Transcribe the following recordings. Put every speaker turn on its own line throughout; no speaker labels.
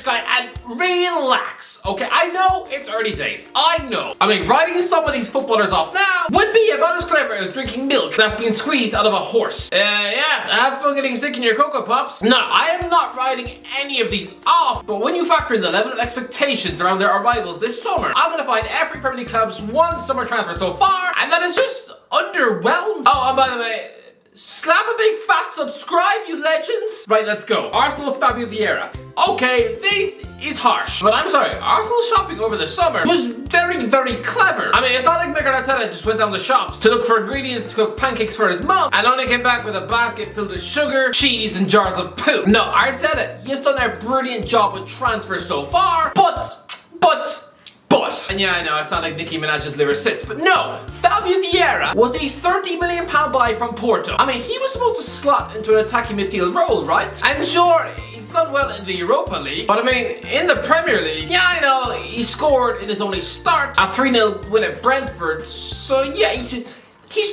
Irish guy and relax, okay? I know it's early days, I know. I mean, writing some of these footballers off now would be about as clever as drinking milk that's been squeezed out of a horse. Yeah, have fun getting sick in your Cocoa Pops. No, I am not writing any of these off, but when you factor in the level of expectations around their arrivals this summer, I'm gonna find every Premier League club's one summer transfer so far, and that is just underwhelmed. Oh, and by the way, slap a big fat subscribe, you legends. Right, let's go. Arsenal Fabio Vieira. Okay, this is harsh, but I'm sorry, Arsenal shopping over the summer was very, very clever. I mean, it's not like Mikel Arteta just went down the shops to look for ingredients to cook pancakes for his mum and only came back with a basket filled with sugar, cheese, and jars of poo. No, Arteta, he has done a brilliant job with transfers so far, but. And yeah, I know, I sound like Nicki Minaj's lyricist, but no, Fabio Vieira was a £30 million buy from Porto. I mean, he was supposed to slot into an attacking midfield role, right? And sure, he's done well in the Europa League, but I mean, in the Premier League, yeah, I know, he scored in his only start, a 3-0 win at Brentford, so yeah, he's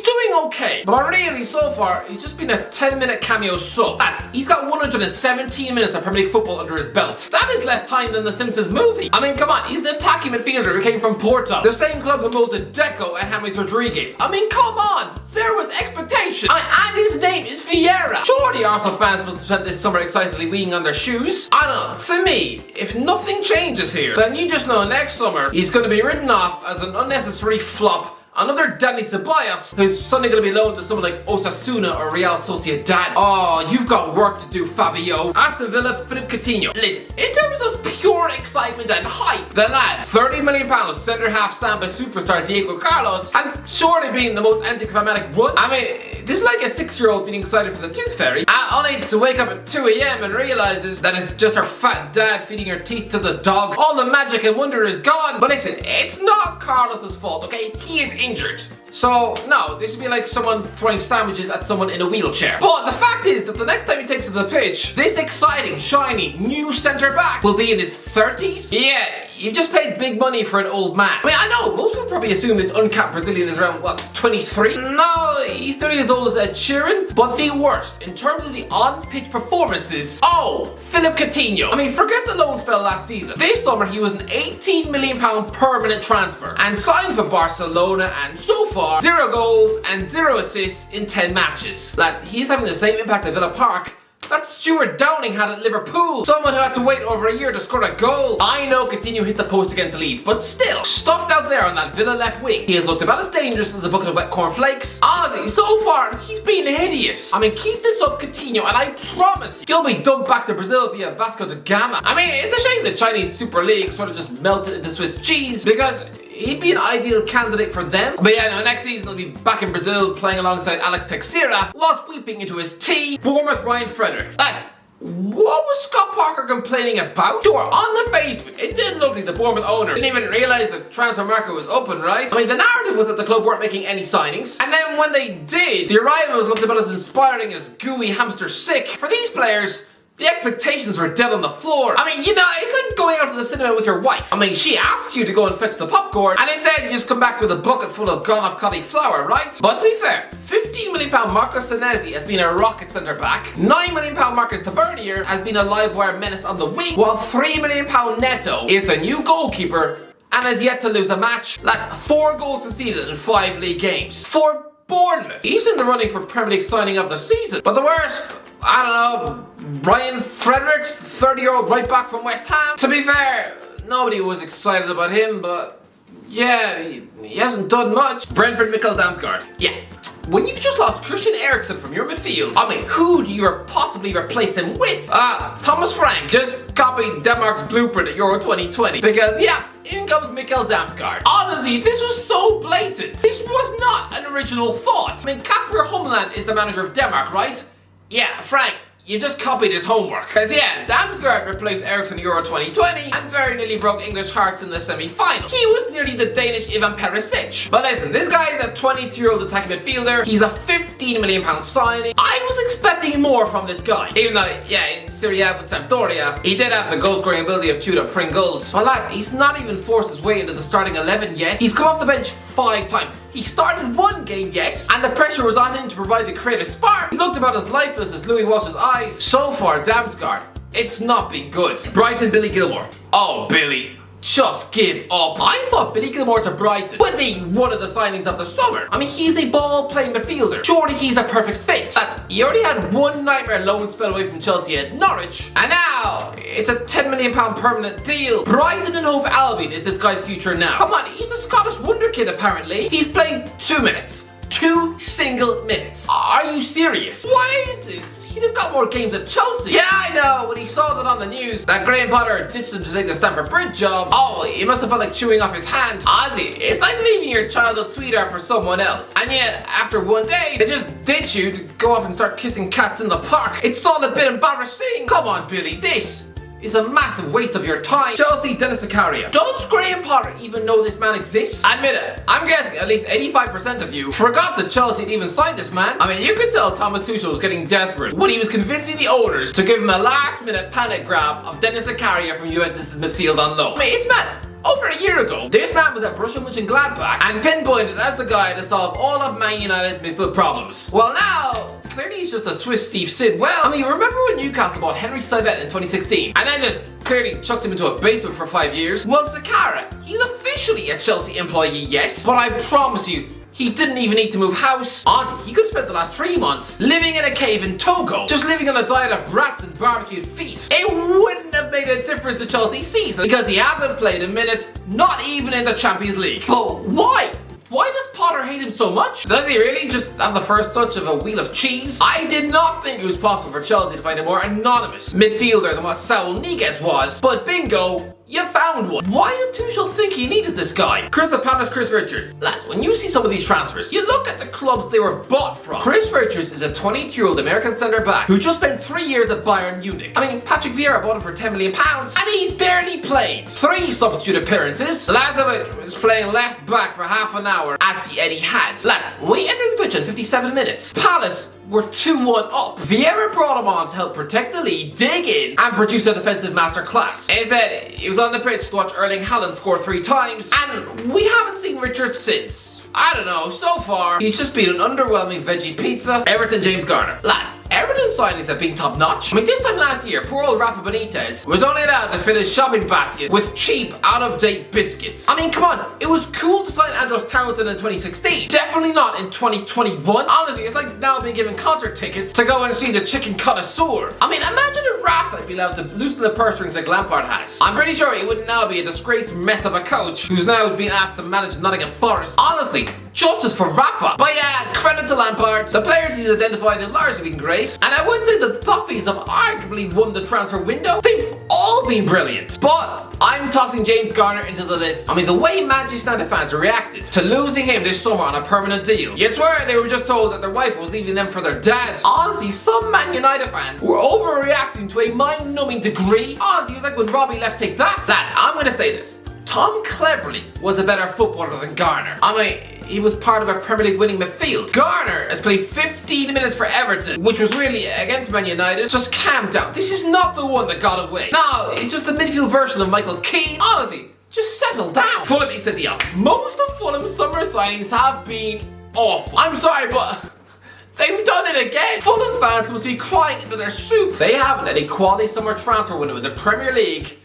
doing okay, but really, so far, he's just been a 10-minute cameo sub. He's got 117 minutes of Premier League football under his belt. That is less time than the Simpsons movie. I mean, come on, he's an attacking midfielder who came from Porto, the same club who molded Deco and James Rodriguez. I mean, come on, there was expectation. And his name is Vieira. Sure, the Arsenal fans must have spent this summer excitedly weeing on their shoes. I don't know, to me, if nothing changes here, then you just know next summer, he's going to be written off as an unnecessary flop. Another Danny Ceballos, who's suddenly going to be loaned to someone like Osasuna or Real Sociedad. Oh, you've got work to do, Fabio. Aston Villa, Phillips Coutinho. Listen, in terms of pure excitement and hype, the lad, £30 million centre-half Samba superstar Diego Carlos, and surely being the most anticlimactic one. I mean, this is like a 6-year-old being excited for the Tooth Fairy, only to wake up at 2 AM and realizes that it's just her fat dad feeding her teeth to the dog. All the magic and wonder is gone. But listen, it's not Carlos's fault, okay? He is injured. So, no, this would be like someone throwing sandwiches at someone in a wheelchair. But the fact is that the next time he takes to the pitch, this exciting, shiny, new centre-back will be in his 30s? Yeah, you've just paid big money for an old man. I mean, I know, most people probably assume this uncapped Brazilian is around, what, 23? No, he's nearly as old as Ed Sheeran. But the worst, in terms of the on-pitch performances, Phillips Coutinho. I mean, forget the loan spell last season. This summer, he was an £18 million permanent transfer and signed for Barcelona, and so far, 0 goals and 0 assists in 10 matches. Lads, he's having the same impact at Villa Park that Stuart Downing had at Liverpool. Someone who had to wait over a year to score a goal. I know Coutinho hit the post against Leeds, but still, stuffed out there on that Villa left wing, he has looked about as dangerous as a bucket of wet cornflakes. Honestly, so far, he's been hideous. I mean, keep this up, Coutinho, and I promise you, he'll be dumped back to Brazil via Vasco da Gama. I mean, it's a shame the Chinese Super League sort of just melted into Swiss cheese, because he'd be an ideal candidate for them. But yeah, no, next season he'll be back in Brazil playing alongside Alex Teixeira whilst weeping into his tea. Bournemouth Ryan Fredericks. Lads, what was Scott Parker complaining about? Sure, on the face of it, it did look like the Bournemouth owner didn't even realise the transfer market was open, right? I mean, the narrative was that the club weren't making any signings, and then when they did, the arrivals looked about as inspiring as gooey hamster sick. For these players, the expectations were dead on the floor. I mean, you know, it's like going out to the cinema with your wife. I mean, she asked you to go and fetch the popcorn, and instead you just come back with a bucket full of gone-off cauliflower, right? But to be fair, £15 million Marco Senesi has been a rocket centre-back, £9 million Marcus Tavernier has been a live-wire menace on the wing, while £3 million Neto is the new goalkeeper and has yet to lose a match. That's 4 goals conceded in 5 league games. For Bournemouth, he's in the running for Premier League signing of the season. But the worst, I don't know, Ryan Fredericks, 30-year-old right back from West Ham. To be fair, nobody was excited about him, but yeah, he hasn't done much. Brentford Mikkel Damsgaard. Yeah. When you've just lost Christian Eriksen from your midfield, I mean, who do you possibly replace him with? Thomas Frank. Just copy Denmark's blueprint at Euro 2020. Because, yeah, in comes Mikkel Damsgaard. Honestly, this was so blatant. This was not an original thought. I mean, Kasper Humland is the manager of Denmark, right? Yeah, Frank, you just copied his homework. Because yeah, Damsgaard replaced Eriksen Euro 2020 and very nearly broke English hearts in the semi-final. He was nearly the Danish Ivan Perisic. But listen, this guy is a 22-year-old attacking midfielder. He's a £15 million signing. I was expecting more from this guy. Even though, yeah, in Serie A with Sampdoria, he did have the goal-scoring ability of Judah Pringles. Well, lad, he's not even forced his way into the starting 11 yet. He's come off the bench 5 times. He started 1 game, yes, and the pressure was on him to provide the creative spark. He looked about as lifeless as Louis Walsh's eyes. So far, Damsgaard, it's not been good. Brighton, Billy Gilmore. Oh, Billy. Just give up. I thought Billy Gilmore to Brighton would be one of the signings of the summer. I mean, he's a ball-playing midfielder. Surely he's a perfect fit. He already had one nightmare loan spell away from Chelsea at Norwich, and now it's a £10 million permanent deal. Brighton and Hove Albion is this guy's future now. Come on, he's a Scottish wonderkid apparently. He's played 2 minutes. 2 single minutes. Are you serious? What is this? He'd have got more games at Chelsea. Yeah, I know. When he saw that on the news, that Graham Potter ditched him to take the Stamford Bridge job, oh, he must have felt like chewing off his hand. Ozzy, it's like leaving your childhood sweetheart for someone else. And yet, after one day, they just ditch you to go off and start kissing cats in the park. It's all a bit embarrassing. Come on, Billy, this is a massive waste of your time. Chelsea, Dennis Zakaria. Does Graham Potter even know this man exists? Admit it, I'm guessing at least 85% of you forgot that Chelsea had even signed this man. I mean, you could tell Thomas Tuchel was getting desperate when he was convincing the owners to give him a last-minute panic grab of Dennis Zakaria from Juventus' midfield on loan. I mean, it's mad. Over a year ago, this man was at Borussia Mönchengladbach and pinpointed as the guy to solve all of Man United's midfield problems. Well, now clearly he's just a Swiss Steve Sidwell. I mean, remember when Newcastle bought Henry Saivet in 2016 and then just clearly chucked him into a basement for 5 years? Well, Zakaria, he's officially a Chelsea employee, yes, but I promise you, he didn't even need to move house. Honestly, he could have spent the last 3 months living in a cave in Togo, just living on a diet of rats and barbecued feet. It wouldn't have made a difference to Chelsea's season because he hasn't played a minute, not even in the Champions League. But why? Why does Potter hate him so much? Does he really just have the first touch of a wheel of cheese? I did not think it was possible for Chelsea to find a more anonymous midfielder than what Saul Niguez was, but bingo, you found one. Why did Tuchel think he needed this guy? Crystal Palace, Chris Richards. Lads, when you see some of these transfers, you look at the clubs they were bought from. Chris Richards is a 22-year-old American centre-back who just spent 3 years at Bayern Munich. I mean, Patrick Vieira bought him for £10 million, and he's barely played. 3 substitute appearances. The last of it was playing left back for half an hour at the Etihad. Lad, we entered the pitch in 57 minutes. Palace were 2-1 up. Vieira brought him on to help protect the lead, dig in, and produce a defensive masterclass. Instead, he was on the pitch to watch Erling Haaland score 3 times, and we haven't seen Richards since. I don't know, so far, he's just been an underwhelming veggie pizza. Everton, James Garner. Lads, Everton's signings have been top notch. I mean, this time last year, poor old Rafa Benitez was only allowed to fill his shopping basket with cheap, out-of-date biscuits. I mean, come on, it was cool to sign Andros Townsend in 2016. Definitely not in 2021. Honestly, it's like now being given concert tickets to go and see the chicken connoisseur. I mean, imagine if Rafa had been allowed to loosen the purse strings like Lampard has. I'm pretty sure he would now be a disgraced mess of a coach who's now being asked to manage Nottingham Forest. Honestly, justice for Rafa. But yeah, credit to Lampard. The players he's identified have largely been great. And I would say the Toffees have arguably won the transfer window. They've all been brilliant. But I'm tossing James Garner into the list. I mean, the way Manchester United fans reacted to losing him this summer on a permanent deal. You'd swear they were just told that their wife was leaving them for their dad. Honestly, some Man United fans were overreacting to a mind-numbing degree. Honestly, it was like when Robbie left Take That. Lad, I'm gonna say this. Tom Cleverley was a better footballer than Garner. I mean, he was part of a Premier League winning midfield. Garner has played 15 minutes for Everton, which was really against Man United. Just calm down. This is not the one that got away. No, it's just the midfield version of Michael Keane. Honestly, just settle down. Fulham said the opposite. Most of Fulham's summer signings have been awful. I'm sorry, but they've done it again. Fulham fans must be crying into their soup. They haven't had a quality summer transfer window in the Premier League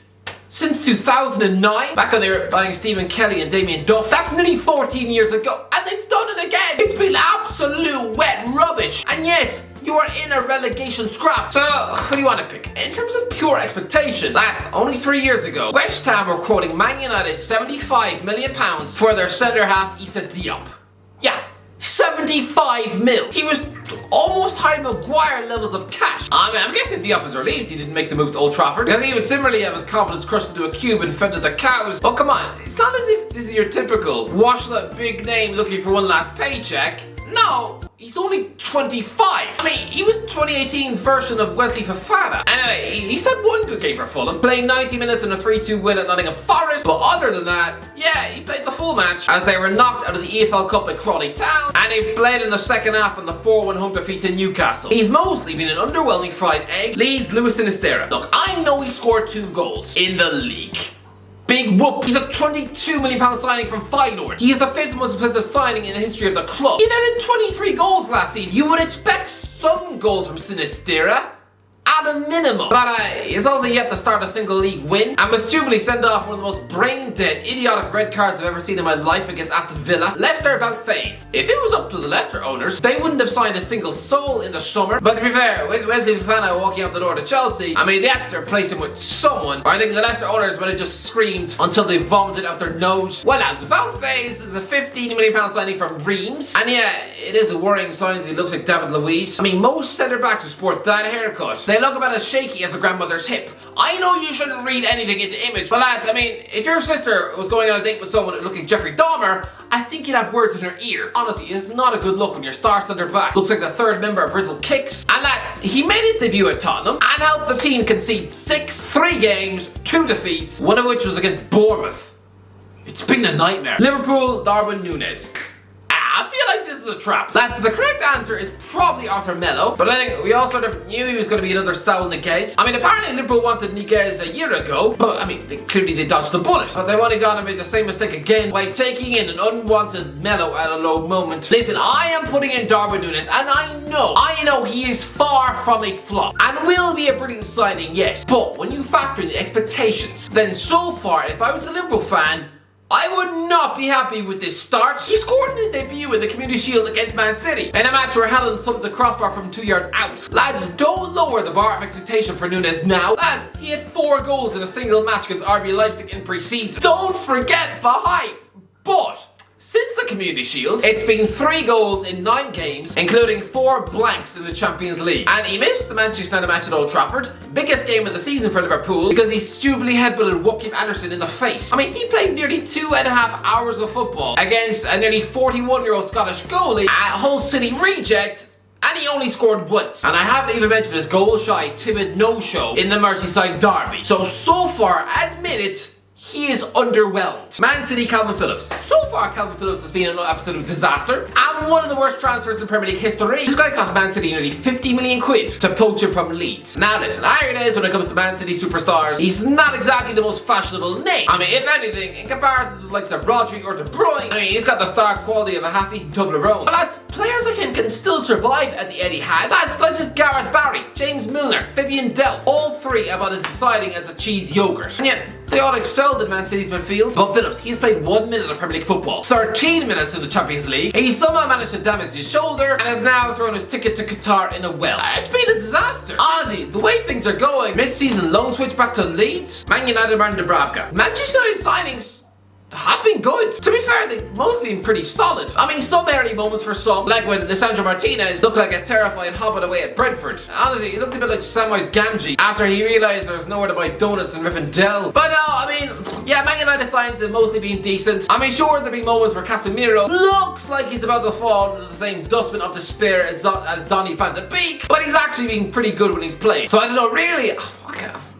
since 2009, back when they were buying Stephen Kelly and Damien Duff. That's nearly 14 years ago, and they've done it again. It's been absolute wet rubbish. And yes, you are in a relegation scrap. So, what do you want to pick? In terms of pure expectation, lads, only 3 years ago, West Ham were quoting Man United £75 million for their centre-half Issa Diop. Yeah, 75 mil. He was almost Harry Maguire levels of cash. I mean, I'm guessing Diop is relieved he didn't make the move to Old Trafford, because he would similarly have his confidence crushed into a cube and fed to the cows. But come on, it's not as if this is your typical washed-up big name looking for one last paycheck. No, he's only 25. I mean, he was 2018's version of Wesley Fofana. Anyway, he's had one good game for Fulham, playing 90 minutes in a 3-2 win at Nottingham Forest. But other than that, yeah, he played the full match as they were knocked out of the EFL Cup at Crawley Town, and he played in the second half in the 4-1 home defeat to Newcastle. He's mostly been an underwhelming fried egg. Leeds, Luis Sinisterra. Look, I know he scored 2 goals in the league. Big whoop. He's a £22 million signing from Feyenoord. He is the 5th most expensive signing in the history of the club. He netted 23 goals last season. You would expect some goals from Sinisterra. at a minimum. But he's also yet to start a single league win, and was stupidly sent off one of the most brain-dead, idiotic red cards I've ever seen in my life against Aston Villa. Leicester about phase. If it was up to the Leicester owners, they wouldn't have signed a single soul in the summer. But to be fair, with Wesley Fofana walking out the door to Chelsea, I mean, they had to replace him with someone, or I think the Leicester owners would have just screamed until they vomited out their nose. Well, now, about phase is a £15 million signing from Reims, and yeah, it is a worrying sign that he looks like David Luiz. I mean, most centre-backs who sport that haircut, they look about as shaky as a grandmother's hip. I know you shouldn't read anything into image, but lads, I mean, if your sister was going on a date with someone looking like Jeffrey Dahmer, I think you'd have words in her ear. Honestly, it's not a good look when your star centre-back looks like the third member of Rizzle Kicks. And lads, he made his debut at Tottenham and helped the team concede 3 games, 2 defeats, one of which was against Bournemouth. It's been a nightmare. Liverpool, Darwin, Nunez. I feel like this is a trap. Lads, the correct answer is probably Arthur Melo, but I think we all sort of knew he was going to be another Saul Niguez. I mean, apparently Liverpool wanted Niguez a year ago, but I mean, clearly they dodged the bullet. But they've only gone and made the same mistake again by taking in an unwanted Melo at a low moment. Listen, I am putting in Darwin Nunez, and I know he is far from a flop, and will be a brilliant signing, yes. But when you factor in the expectations, then so far, if I was a Liverpool fan, I would not be happy with this start. He scored in his debut in the Community Shield against Man City, in a match where Helen thumped the crossbar from 2 yards out. Lads, don't lower the bar of expectation for Nunez now. Lads, he had 4 goals in a single match against RB Leipzig in pre-season. Don't forget the hype. But since the Community Shield, it's been 3 goals in 9 games, including 4 blanks in the Champions League. And he missed the Manchester United match at Old Trafford, biggest game of the season for Liverpool, because he stupidly headbutted Joachim Andersen in the face. I mean, he played nearly 2.5 hours of football against a nearly 41-year-old Scottish goalie at Hull City reject, and he only scored once. And I haven't even mentioned his goal-shy, timid no-show in the Merseyside derby. So far, admit it, he is underwhelmed. Man City, Kalvin Phillips. So far, Kalvin Phillips has been an absolute disaster and one of the worst transfers in Premier League history. This guy cost Man City nearly 50 million quid to poach him from Leeds. Now listen, iron is when it comes to Man City superstars, he's not exactly the most fashionable name. I mean, if anything, in comparison to the likes of Rodri or De Bruyne, I mean, he's got the star quality of a half-eaten Toblerone. But lads, players like him can still survive at the Etihad. Lads, likes of Gareth Barry, James Milner, Fabian Delph, all 3 about as exciting as a cheese yogurt. And yet, they all excelled in Man City's midfield. But Phillips, he's played 1 minute of Premier League football, 13 minutes in the Champions League. He somehow managed to damage his shoulder and has now thrown his ticket to Qatar in a well. It's been a disaster. Honestly, the way things are going, mid-season loan switch back to Leeds, Man United and Dubravka. Manchester United signings have been good. To be fair, they've mostly been pretty solid. I mean, some early moments for some, like when Lisandro Martinez looked like a terrifying hobbit away at Brentford. Honestly, he looked a bit like Samwise Gamgee after he realised there was nowhere to buy donuts in Rivendell. But no, I mean, yeah, Man United signings have mostly been decent. I mean, sure, there'll be moments where Casemiro looks like he's about to fall into the same dustbin of despair as Donny van de Beek, but he's actually been pretty good when he's playing. So I don't know, really,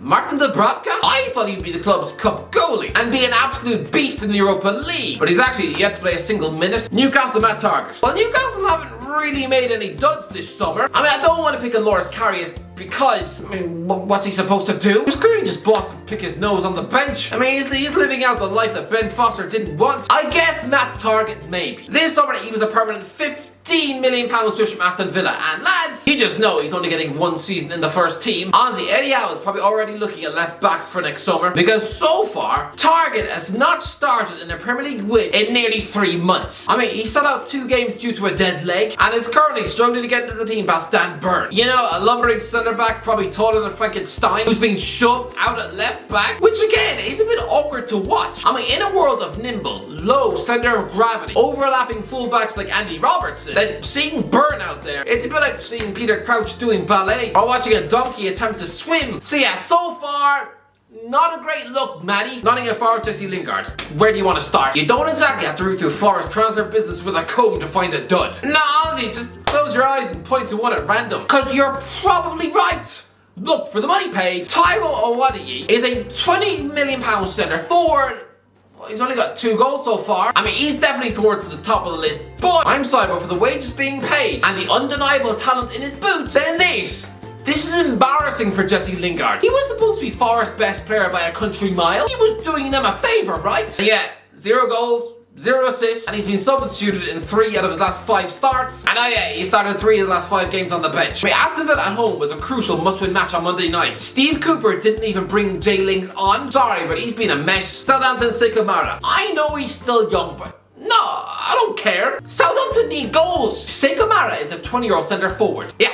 Martin Dubravka? I thought he'd be the club's cup goalie and be an absolute beast in the Europa League, but he's actually yet to play a single minute. Newcastle Matt Target. Well, Newcastle haven't really made any duds this summer. I mean, I don't want to pick on Loris Karius because, I mean, what's he supposed to do? He was clearly just bought to pick his nose on the bench. I mean, he's living out the life that Ben Foster didn't want. I guess Matt Target, maybe. This summer, he was a permanent £15 million switch from Aston Villa, and lads, you just know he's only getting 1 season in the first team. Honestly, Eddie Howe is probably already looking at left backs for next summer, because so far, Target has not started in a Premier League win in nearly 3 months. I mean, he sat out 2 games due to a dead leg, and is currently struggling to get into the team past Dan Burn. You know, a lumbering centre back, probably taller than Frankenstein, who's being shoved out at left back, which again is a bit awkward to watch. I mean, in a world of nimble, low centre of gravity, overlapping fullbacks like Andy Robertson, then seeing Burn out there, it's a bit like seeing Peter Crouch doing ballet or watching a donkey attempt to swim. So yeah, so far, not a great look, Matty. Nottingham Forest, Jesse Lingard. Where do you want to start? You don't exactly have to root through Forest transfer business with a comb to find a dud. No, honestly, just close your eyes and point to one at random, because you're probably right. Look, for the money paid, Taiwo Awoniyi is a £20 million centre forward. He's only got 2 goals so far. I mean, he's definitely towards the top of the list, but I'm sorry, for the wages being paid and the undeniable talent in his boots, then this is embarrassing for Jesse Lingard. He was supposed to be Forest's best player by a country mile. He was doing them a favour, right? So yeah, 0 goals, 0 assists, and he's been substituted in 3 out of his last 5 starts. And oh yeah, he started 3 of the last 5 games on the bench. Aston Villa at home was a crucial must-win match on Monday night. Steve Cooper didn't even bring Jay Lings on. Sorry, but he's been a mess. Southampton's Kamara. I know he's still young, but no, I don't care. Southampton need goals. Kamara is a 20-year-old centre forward. Yeah.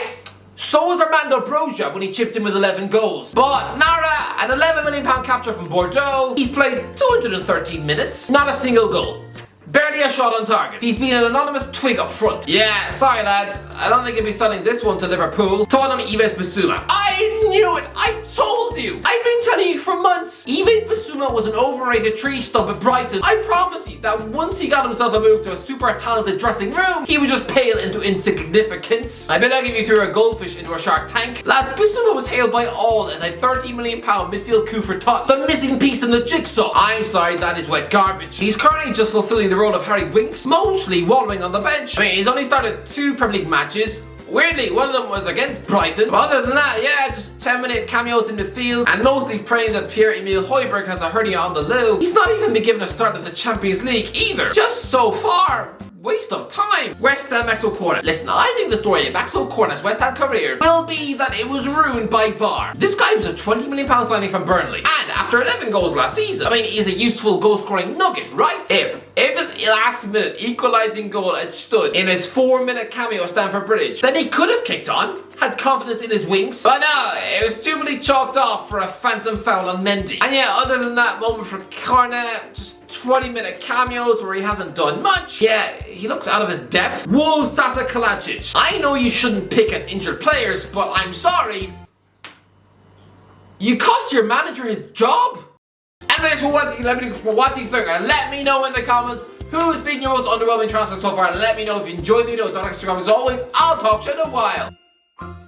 So was Armando Broja when he chipped in with 11 goals. But Mara, an £11 million capture from Bordeaux, he's played 213 minutes, not a single goal. Barely a shot on target. He's been an anonymous twig up front. Yeah, sorry lads, I don't think he'll be selling this one to Liverpool. Tottenham Yves Bissouma. I knew it! I told you! I've been telling you for months. Yves Bissouma was an overrated tree stump at Brighton. I promise you that once he got himself a move to a super talented dressing room, he would just pale into insignificance. I bet I'll give you through a goldfish into a shark tank. Lads, Bissouma was hailed by all as a £30 million midfield coup for Tottenham. The missing piece in the jigsaw. I'm sorry, that is wet garbage. He's currently just fulfilling the role of Harry Winks, mostly wallowing on the bench. I mean, he's only started 2 Premier League matches. Weirdly, one of them was against Brighton. But other than that, yeah, just 10-minute cameos in midfield, and mostly praying that Pierre-Emile Højbjerg has a hernia on the low. He's not even been given a start at the Champions League either. Just so far. Waste of time. West Ham Maxwell Cornet. Listen, I think the story of Maxwell Cornet's West Ham career will be that it was ruined by VAR. This guy was a £20 million signing from Burnley, and after 11 goals last season, I mean, he's a useful goal-scoring nugget, right? If his last-minute equalising goal had stood in his 4-minute cameo at Stamford Bridge, then he could have kicked on, had confidence in his wings, but no, it was stupidly chalked off for a phantom foul on Mendy. And yeah, other than that moment from Cornet, just 20-minute cameos where he hasn't done much. Yeah, he looks out of his depth. Whoa, Sasa Kalajic. I know you shouldn't pick at injured players, but I'm sorry. You cost your manager his job? Anyways, what do you think? Let me know in the comments who has been your most underwhelming transfer so far. Let me know if you enjoyed the video. Don't forget to subscribe as always. I'll talk to you in a while.